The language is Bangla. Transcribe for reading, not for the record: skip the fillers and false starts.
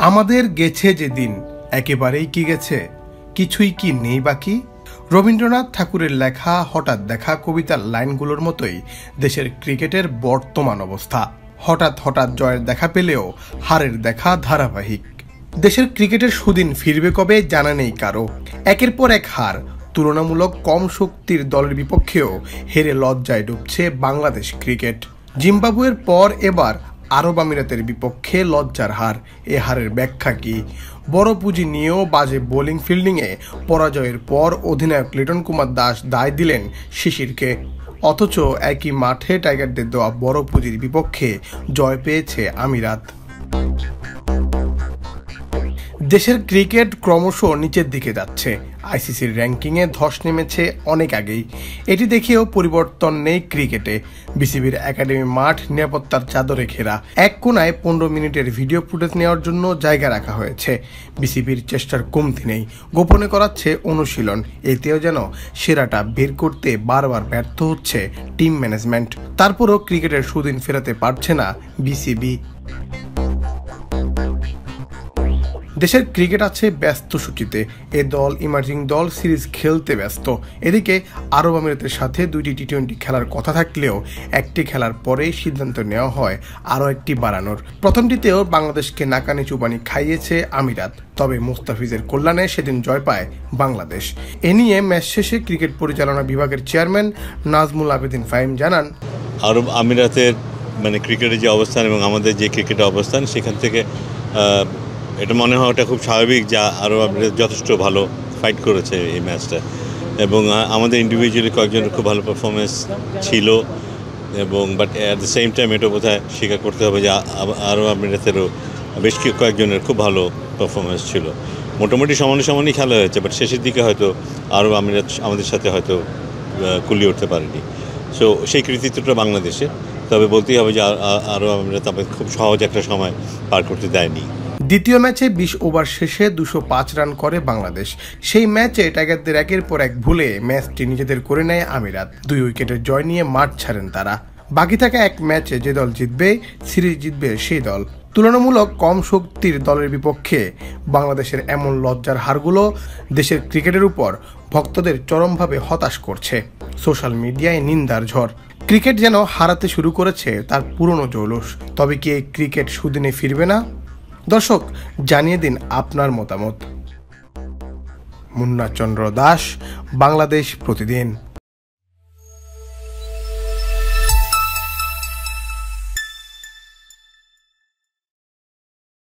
আমাদের গেছে যে দিন একেবারেই কি গেছে, কিছুই কি নেই বাকি। রবীন্দ্রনাথ ঠাকুরের লেখা হঠাৎ দেখা কবিতার লাইনগুলোর মতোই দেশের ক্রিকেটের বর্তমান অবস্থা। হঠাৎ হঠাৎ জয়ের দেখা পেলেও হারের দেখা ধারাবাহিক। দেশের ক্রিকেটের সুদিন ফিরবে কবে জানা নেই কারো। একের পর এক হার, তুলনামূলক কম শক্তির দলের বিপক্ষেও হেরে লজ্জায় ডুবছে বাংলাদেশ ক্রিকেট। জিম্বাবুয়ের পর এবার আরব আমিরাতের বিপক্ষে লজ্জার হার। এ হারের ব্যাখ্যা কি? বড় পুঁজি নিয়েও বাজে বোলিং ফিল্ডিংয়ে পরাজয়ের পর অধিনায়ক লিটন কুমার দাস দায় দিলেন শিশিরকে। অথচ একই মাঠে টাইগারদের দেওয়া বড় পুঁজির বিপক্ষে জয় পেয়েছে আমিরাত। দেশের ক্রিকেট ক্রমশ নিচের দিকে যাচ্ছে। আইসিসির র্যাঙ্কিংয়ে ধস নেমেছে অনেক আগেই। এটি দেখেও পরিবর্তন নেই ক্রিকেটে। বিসিবির একাডেমি মাঠ নিরাপত্তার চাদরে ঘেরা। এক কোনায় 15 মিনিটের ভিডিও ফুটেজ নেওয়ার জন্য জায়গা রাখা হয়েছে। বিসিবির চেষ্টার কমতি নেই, গোপনে করাচ্ছে অনুশীলন। এতেও যেন সেরাটা বের করতে বারবার ব্যর্থ হচ্ছে টিম ম্যানেজমেন্ট। তারপরও ক্রিকেটের সুদিন ফেরাতে পারছে না বিসিবি। দেশের ক্রিকেট আছে ব্যস্ত সূচিতে। এ দল ইমার্জিং দল সিরিজ খেলতে ব্যস্ত। এদিকে আরব আমিরাতের সাথে 2টি টি-20 খেলার কথা থাকলেও একটি খেলার পরেই সিদ্ধান্ত নেওয়া হয় আরও একটি বাড়ানোর। প্রথমটিতেও বাংলাদেশকে নাকানি চুবানি খাইয়েছে আমিরাত, তবে মুস্তাফিজের কল্যাণে সেদিন জয় পায় বাংলাদেশ। এ নিয়ে ম্যাচ শেষে ক্রিকেট পরিচালনা বিভাগের চেয়ারম্যান নাজমুল আবেদিন ফাহিম জানান, আরব আমিরাতের ক্রিকেটের যে অবস্থান এবং আমাদের যে ক্রিকেটের অবস্থান, সেখান থেকে এটা মনে হওয়াটা খুব স্বাভাবিক যে আরও যথেষ্ট ভালো ফাইট করেছে এই ম্যাচটা, এবং আমাদের ইন্ডিভিজুয়ালি কয়েকজনের খুব ভালো পারফরমেন্স ছিল, এবং but at the same time এটা বোধহয় স্বীকার করতে হবে যে আরও আমিরাতেরও বেশ কয়েকজনের খুব ভালো পারফরমেন্স ছিল। মোটামুটি সমানই খেলা হয়েছে, বাট শেষের দিকে হয়তো আরব আমিরাত আমাদের সাথে হয়তো কুলিয়ে উঠতে পারেনি। সো সেই কৃতিত্বটা বাংলাদেশে, তবে বলতেই হবে যে আরব আমিরাত আমাদের খুব সহজ একটা সময় পার করতে দেয়নি। দ্বিতীয় ম্যাচে 20 ওভার শেষে 205 রান করে বাংলাদেশ। সেই ম্যাচে টাইগারদের একের পর এক ভুলে ম্যাচটি নিজেদের করে নেয় আমিরাত। 2 উইকেটের জয় নিয়ে মাঠ ছাড়েন তারা। বাকি থাকা এক ম্যাচে যে দল জিতবে, সিরিজ জিতবে সেই দল। তুলনামূলক কম শক্তির দলের বিপক্ষে বাংলাদেশের এমন লজ্জার হারগুলো দেশের ক্রিকেটের উপর ভক্তদের চরমভাবে হতাশ করছে। সোশ্যাল মিডিয়ায় নিন্দার ঝড়। ক্রিকেট যেন হারাতে শুরু করেছে তার পুরনো জৌলুস। তবে কি এই ক্রিকেট সুদিনে ফিরবে না? দর্শক, জানিয়ে দিন আপনার মতামত। মুন্না চন্দ্র দাস, বাংলাদেশ প্রতিদিন।